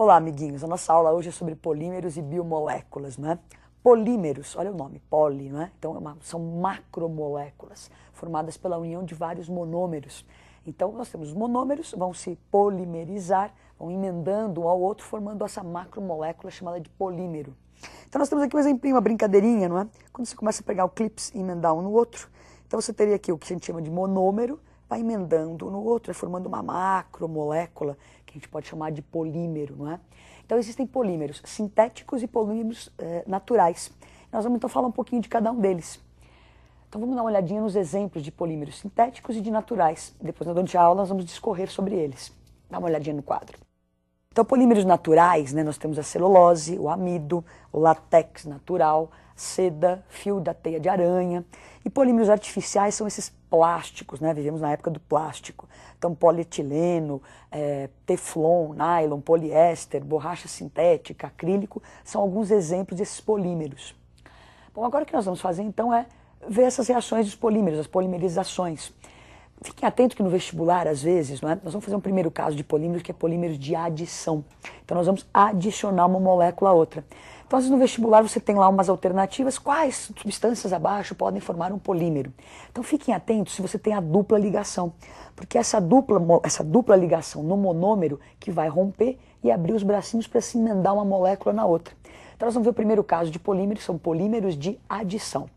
Vamos lá, amiguinhos, a nossa aula hoje é sobre polímeros e biomoléculas, né? Polímeros, olha o nome, poli, né? Então são macromoléculas formadas pela união de vários monômeros. Então nós temos os monômeros, vão se polimerizar, vão emendando um ao outro, formando essa macromolécula chamada de polímero. Então nós temos aqui um exemplinho, uma brincadeirinha, não é? Quando você começa a pegar o clips e emendar um no outro, então você teria aqui o que a gente chama de monômero, vai emendando um no outro, formando uma macromolécula, que a gente pode chamar de polímero, não é? Então existem polímeros sintéticos e polímeros naturais. Nós vamos então falar um pouquinho de cada um deles. Então vamos dar uma olhadinha nos exemplos de polímeros sintéticos e de naturais. Depois, durante a aula, nós vamos discorrer sobre eles. Dá uma olhadinha no quadro. Então, polímeros naturais, né, nós temos a celulose, o amido, o látex natural, seda, fio da teia de aranha. E polímeros artificiais são esses plásticos, né? Vivemos na época do plástico. Então, polietileno, teflon, nylon, poliéster, borracha sintética, acrílico, são alguns exemplos desses polímeros. Bom, agora o que nós vamos fazer então é ver essas reações dos polímeros, as polimerizações. Fiquem atentos que no vestibular, às vezes, não é? Nós vamos fazer um primeiro caso de polímeros, que é polímeros de adição. Então nós vamos adicionar uma molécula a outra. Então, às vezes no vestibular você tem lá umas alternativas, quais substâncias abaixo podem formar um polímero. Então fiquem atentos se você tem a dupla ligação, porque essa dupla ligação no monômero que vai romper e abrir os bracinhos para se emendar uma molécula na outra. Então nós vamos ver o primeiro caso de polímeros, são polímeros de adição.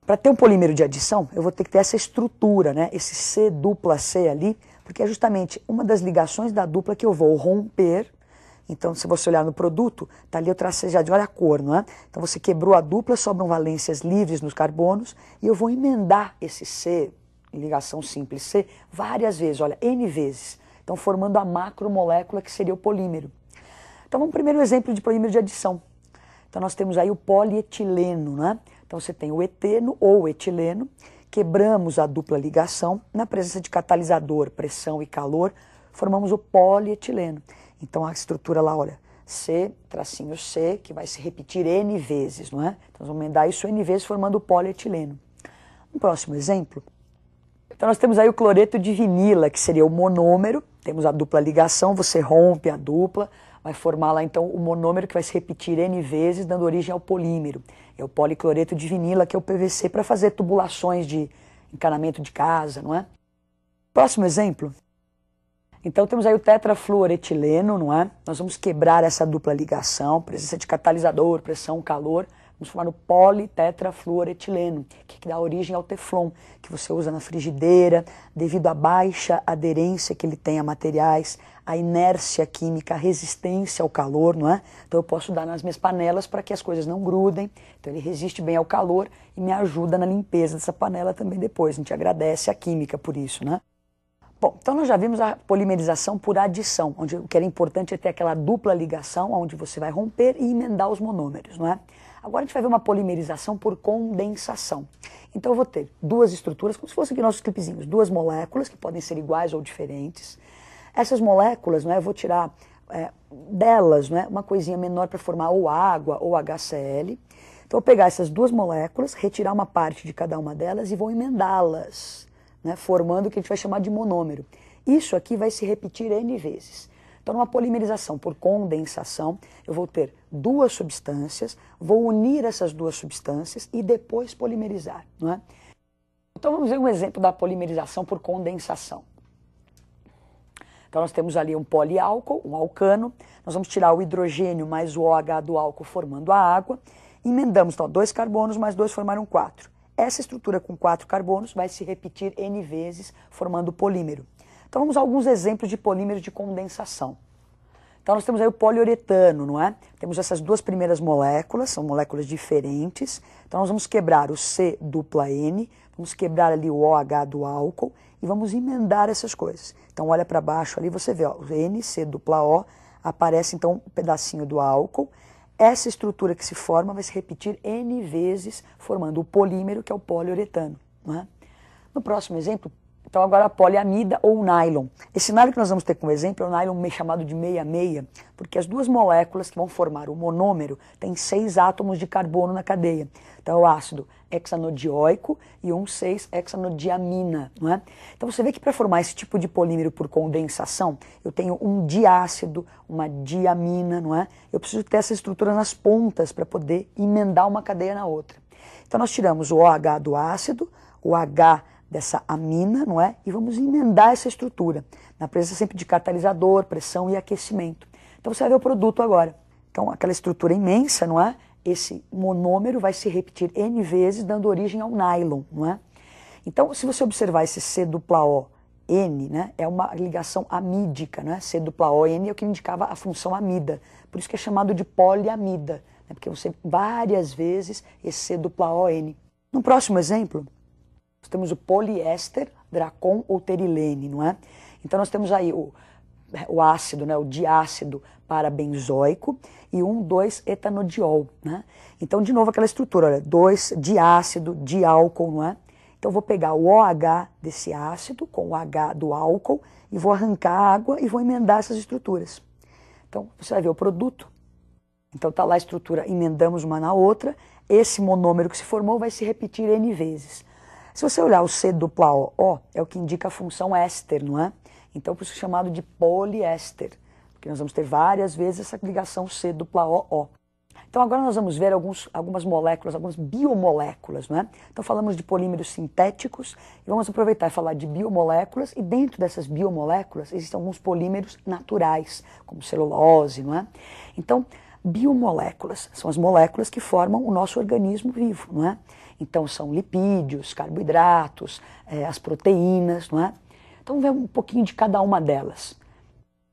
Para ter um polímero de adição, eu vou ter que ter essa estrutura, né? Esse C dupla C ali, porque é justamente uma das ligações da dupla que eu vou romper. Então, se você olhar no produto, tá ali eu tracejadinho, olha a cor, não é? Então você quebrou a dupla, sobram valências livres nos carbonos, e eu vou emendar esse C, ligação simples C, várias vezes, olha, N vezes. Então, formando a macromolécula que seria o polímero. Então, vamos primeiro um exemplo de polímero de adição. Então, nós temos aí o polietileno, né? Então, você tem o eteno ou o etileno, quebramos a dupla ligação, na presença de catalisador, pressão e calor, formamos o polietileno. Então, a estrutura lá, olha, C, tracinho C, que vai se repetir N vezes, não é? Então, nós vamos emendar isso N vezes, formando o polietileno. Um próximo exemplo. Então, nós temos aí o cloreto de vinila, que seria o monômero, temos a dupla ligação, você rompe a dupla, vai formar lá então o monômero que vai se repetir N vezes, dando origem ao polímero. É o policloreto de vinila, que é o PVC, para fazer tubulações de encanamento de casa, não é? Próximo exemplo. Então temos aí o tetrafluoretileno, não é? Nós vamos quebrar essa dupla ligação, presença de catalisador, pressão, calor, vamos formar o politetrafluoretileno, que dá origem ao teflon, que você usa na frigideira, devido à baixa aderência que ele tem a materiais, a inércia química, a resistência ao calor, não é? Então eu posso dar nas minhas panelas para que as coisas não grudem, então ele resiste bem ao calor e me ajuda na limpeza dessa panela também depois, a gente agradece a química por isso, né? Bom, então nós já vimos a polimerização por adição, onde o que era importante é ter aquela dupla ligação, onde você vai romper e emendar os monômeros, não é? Agora a gente vai ver uma polimerização por condensação. Então eu vou ter duas estruturas, como se fossem aqui nossos clipezinhos, duas moléculas que podem ser iguais ou diferentes. Essas moléculas, não é, eu vou tirar delas, não é, uma coisinha menor para formar ou água ou HCl. Então eu vou pegar essas duas moléculas, retirar uma parte de cada uma delas e vou emendá-las, né, formando o que a gente vai chamar de monômero. Isso aqui vai se repetir N vezes. Então, numa polimerização por condensação, eu vou ter duas substâncias, vou unir essas duas substâncias e depois polimerizar, não é? Então, vamos ver um exemplo da polimerização por condensação. Então, nós temos ali um poliálcool, um alcano, nós vamos tirar o hidrogênio mais o OH do álcool formando a água, emendamos, então, 2 carbonos mais 2 formaram 4. Essa estrutura com 4 carbonos vai se repetir N vezes, formando o polímero. Então vamos a alguns exemplos de polímeros de condensação. Então nós temos aí o poliuretano, não é? Temos essas duas primeiras moléculas, são moléculas diferentes. Então nós vamos quebrar o C dupla N, vamos quebrar ali o OH do álcool e vamos emendar essas coisas. Então olha para baixo ali, você vê, ó, o N, C dupla O, aparece então um pedacinho do álcool. Essa estrutura que se forma vai se repetir N vezes, formando o polímero, que é o poliuretano, não é? No próximo exemplo, Então agora a poliamida ou nylon. Esse nylon que nós vamos ter como exemplo é o nylon chamado de meia-meia, porque as duas moléculas que vão formar o monômero têm 6 átomos de carbono na cadeia. Então é o ácido hexanodioico e 6-hexanodiamina, não é? Então você vê que para formar esse tipo de polímero por condensação, eu tenho um diácido, uma diamina, não é? Eu preciso ter essa estrutura nas pontas para poder emendar uma cadeia na outra. Então nós tiramos o OH do ácido, o H dessa amina, não é? E vamos emendar essa estrutura, na presença sempre de catalisador, pressão e aquecimento. Então você vai ver o produto agora. Então aquela estrutura imensa, não é? Esse monômero vai se repetir N vezes, dando origem ao nylon, não é? Então, se você observar esse C-O-N, né, é uma ligação amídica, né? C-O-N é o que indicava a função amida, por isso que é chamado de poliamida, né? Porque você várias vezes esse C-O-N. No próximo exemplo, nós temos o poliéster, dracon ou terilene, não é? Então nós temos aí o ácido, né, o diácido parabenzoico e 2-etanodiol, né? Então, de novo, aquela estrutura, olha, 2 diácido, diálcool, não é? Então, eu vou pegar o OH desse ácido com o H do álcool e vou arrancar a água e vou emendar essas estruturas. Então, você vai ver o produto. Então, está lá a estrutura, emendamos uma na outra, esse monômero que se formou vai se repetir N vezes. Se você olhar o C-O, é o que indica a função éster, não é? Então, por isso é chamado de poliéster, porque nós vamos ter várias vezes essa ligação C-O. Então, agora nós vamos ver algumas moléculas, algumas biomoléculas, não é? Então, falamos de polímeros sintéticos e vamos aproveitar e falar de biomoléculas e dentro dessas biomoléculas existem alguns polímeros naturais, como celulose, não é? Então, biomoléculas são as moléculas que formam o nosso organismo vivo, não é? Então, são lipídios, carboidratos, as proteínas, não é? Então, vamos ver um pouquinho de cada uma delas.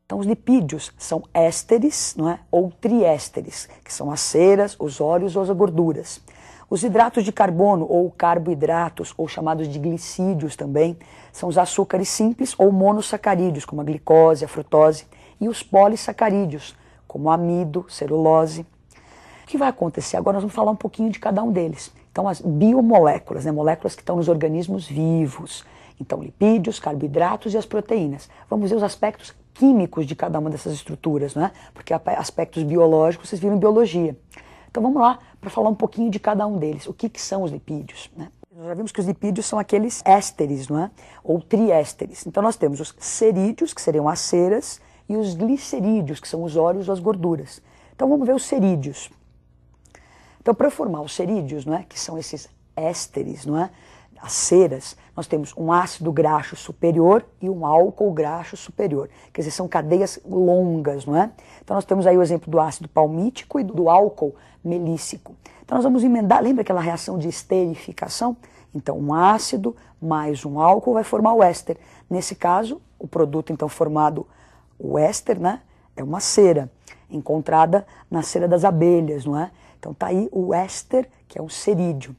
Então, os lipídios são ésteres, não é? Ou triésteres, que são as ceras, os óleos ou as gorduras. Os hidratos de carbono ou carboidratos, ou chamados de glicídios também, são os açúcares simples ou monossacarídeos, como a glicose, a frutose, e os polissacarídeos, como amido, celulose. O que vai acontecer? Agora nós vamos falar um pouquinho de cada um deles. Então, as biomoléculas, né? Moléculas que estão nos organismos vivos. Então, lipídios, carboidratos e as proteínas. Vamos ver os aspectos químicos de cada uma dessas estruturas, né? Porque aspectos biológicos vocês viram em biologia. Então vamos lá para falar um pouquinho de cada um deles. O que são os lipídios, né? Nós já vimos que os lipídios são aqueles ésteres, não é? Ou triésteres. Então nós temos os cerídeos, que seriam as ceras, e os glicerídeos, que são os óleos ou as gorduras. Então vamos ver os cerídeos. Então para formar os cerídeos, não é? Que são esses ésteres, não é? As ceras, nós temos um ácido graxo superior e um álcool graxo superior. Quer dizer, são cadeias longas, não é? Então nós temos aí o exemplo do ácido palmítico e do álcool melíssico. Então nós vamos emendar, lembra aquela reação de esterificação? Então um ácido mais um álcool vai formar o éster. Nesse caso, o produto então formado, o éster, né? É uma cera, encontrada na cera das abelhas, não é? Então tá aí o éster, que é um cerídeo.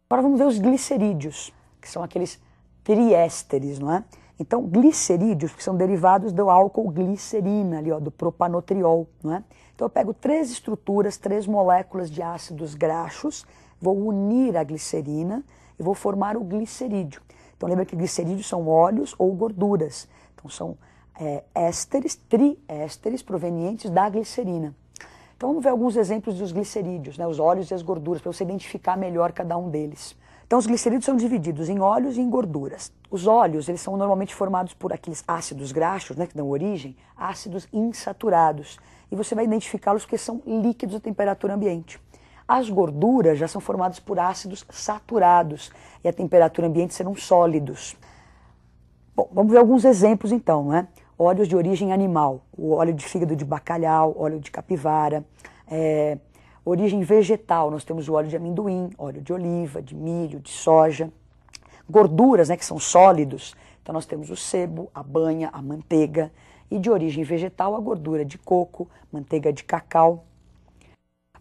Agora vamos ver os glicerídeos, que são aqueles triésteres, não é? Então, glicerídeos, que são derivados do álcool glicerina, ali, ó, do propanotriol, não é? Então, eu pego 3 estruturas, 3 moléculas de ácidos graxos, vou unir a glicerina e vou formar o glicerídeo. Então, lembra que glicerídeos são óleos ou gorduras. Então, são ésteres, triésteres provenientes da glicerina. Então vamos ver alguns exemplos dos glicerídeos, né, os óleos e as gorduras, para você identificar melhor cada um deles. Então os glicerídeos são divididos em óleos e em gorduras. Os óleos, eles são normalmente formados por aqueles ácidos graxos, né, que dão origem, ácidos insaturados. E você vai identificá-los porque são líquidos a temperatura ambiente. As gorduras já são formadas por ácidos saturados e a temperatura ambiente serão sólidos. Bom, vamos ver alguns exemplos então, né? Óleos de origem animal, o óleo de fígado de bacalhau, óleo de capivara. Origem vegetal, nós temos o óleo de amendoim, óleo de oliva, de milho, de soja. Gorduras, né, que são sólidos, então nós temos o sebo, a banha, a manteiga. E de origem vegetal, a gordura de coco, manteiga de cacau.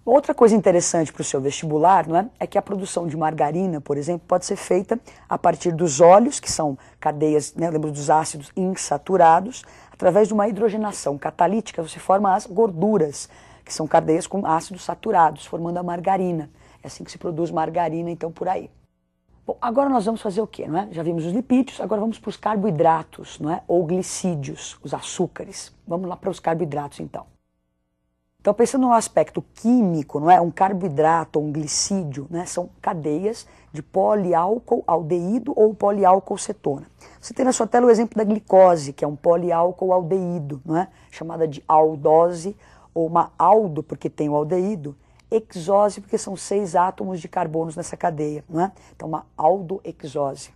Outra coisa interessante para o seu vestibular, não é? É que a produção de margarina, por exemplo, pode ser feita a partir dos óleos, que são cadeias, né, lembra dos ácidos insaturados, através de uma hidrogenação catalítica, você forma as gorduras, que são cadeias com ácidos saturados, formando a margarina. É assim que se produz margarina, então, por aí. Bom, agora nós vamos fazer o quê, não é? Já vimos os lipídios, agora vamos para os carboidratos, não é? Ou glicídios, os açúcares. Vamos lá para os carboidratos, então. Então, pensando no aspecto químico, não é? Um carboidrato ou um glicídio, né? São cadeias de poliálcool aldeído ou poliálcool cetona. Você tem na sua tela o exemplo da glicose, que é um poliálcool aldeído, não é? Chamada de aldose, ou uma aldo, porque tem o aldeído, hexose, porque são 6 átomos de carbonos nessa cadeia, não é? Então, uma aldohexose.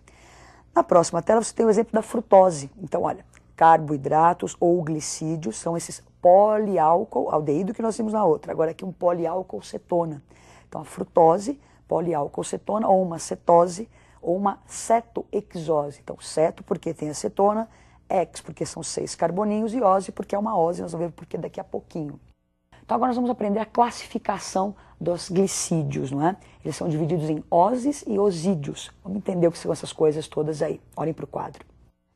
Na próxima tela você tem o exemplo da frutose. Então, olha, carboidratos ou glicídios são esses poliálcool aldeído que nós vimos na outra. Agora aqui um poliálcool cetona. Então, a frutose, poliálcool cetona, ou uma cetose, ou uma cetohexose. Então, ceto porque tem acetona, hex porque são 6 carboninhos e ose porque é uma ose, nós vamos ver porque daqui a pouquinho. Então agora nós vamos aprender a classificação dos glicídios, não é? Eles são divididos em oses e osídios. Vamos entender o que são essas coisas todas aí. Olhem para o quadro.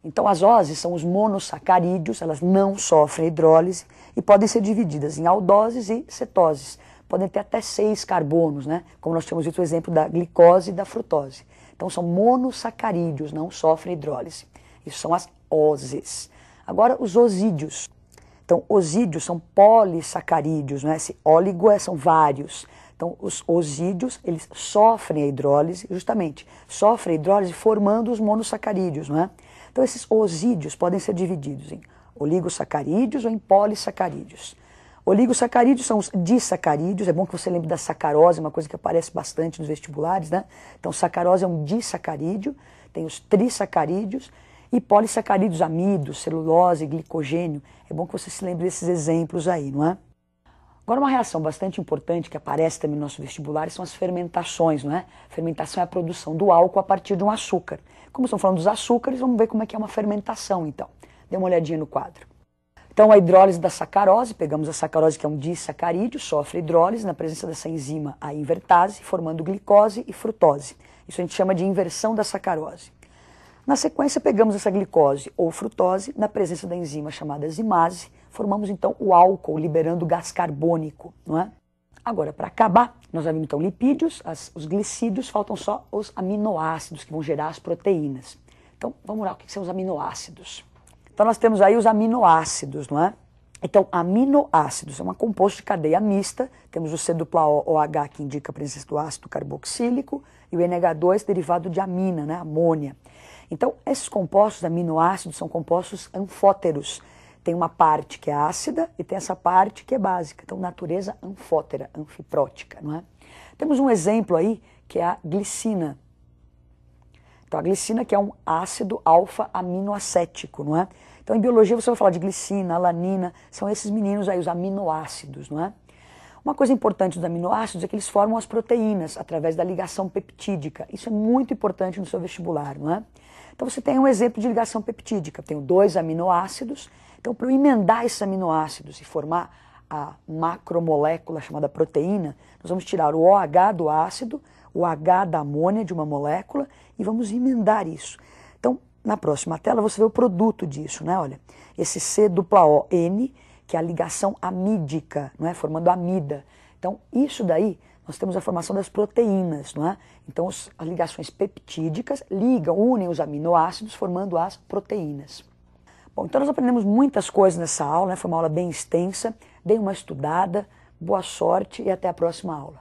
Então as oses são os monossacarídeos, elas não sofrem hidrólise e podem ser divididas em aldoses e cetoses. Podem ter até 6 carbonos, né? Como nós tínhamos visto o exemplo da glicose e da frutose. Então são monossacarídeos, não sofrem hidrólise. Isso são as oses. Agora os osídios. Então, osídios são polissacarídeos, né? Esse óligo são vários. Então, os osídios, eles sofrem a hidrólise, justamente, sofrem a hidrólise formando os monossacarídeos, não é? Então, esses osídios podem ser divididos em oligosacarídeos ou em polissacarídeos. Oligosacarídeos são os disacarídeos, é bom que você lembre da sacarose, uma coisa que aparece bastante nos vestibulares, né? Então, sacarose é um disacarídeo, tem os trissacarídeos, e polissacarídeos, amidos, celulose, glicogênio. É bom que você se lembre desses exemplos aí, não é? Agora, uma reação bastante importante que aparece também no nosso vestibular são as fermentações, não é? Fermentação é a produção do álcool a partir de um açúcar. Como estamos falando dos açúcares, vamos ver como é que é uma fermentação, então. Dê uma olhadinha no quadro. Então, a hidrólise da sacarose, pegamos a sacarose, que é um disacarídeo, sofre hidrólise na presença dessa enzima, a invertase, formando glicose e frutose. Isso a gente chama de inversão da sacarose. Na sequência, pegamos essa glicose ou frutose na presença da enzima chamada zimase, formamos então o álcool, liberando gás carbônico, não é? Agora, para acabar, nós já vimos então lipídios, os glicídios, faltam só os aminoácidos que vão gerar as proteínas. Então, vamos lá, o que são os aminoácidos? Então, nós temos aí os aminoácidos, não é? Então, aminoácidos é um composto de cadeia mista, temos o C-OH que indica a presença do ácido carboxílico e o NH2 derivado de amina, né, amônia. Então, esses compostos aminoácidos são compostos anfóteros. Tem uma parte que é ácida e tem essa parte que é básica. Então, natureza anfótera, anfiprótica, não é? Temos um exemplo aí que é a glicina. Então, a glicina que é um ácido alfa-aminoacético, não é? Então, em biologia você vai falar de glicina, alanina, são esses meninos aí, os aminoácidos, não é? Uma coisa importante dos aminoácidos é que eles formam as proteínas através da ligação peptídica. Isso é muito importante no seu vestibular, não é? Então você tem um exemplo de ligação peptídica. Eu tenho 2 aminoácidos. Então, para eu emendar esses aminoácidos e formar a macromolécula chamada proteína, nós vamos tirar o OH do ácido, o H da amônia de uma molécula e vamos emendar isso. Então, na próxima tela você vê o produto disso, né? Olha, esse C-ON, que é a ligação amídica, não é? Formando amida. Então, isso daí, nós temos a formação das proteínas, não é? Então, as ligações peptídicas unem os aminoácidos, formando as proteínas. Bom, então nós aprendemos muitas coisas nessa aula, né? Foi uma aula bem extensa. Dê uma estudada, boa sorte e até a próxima aula.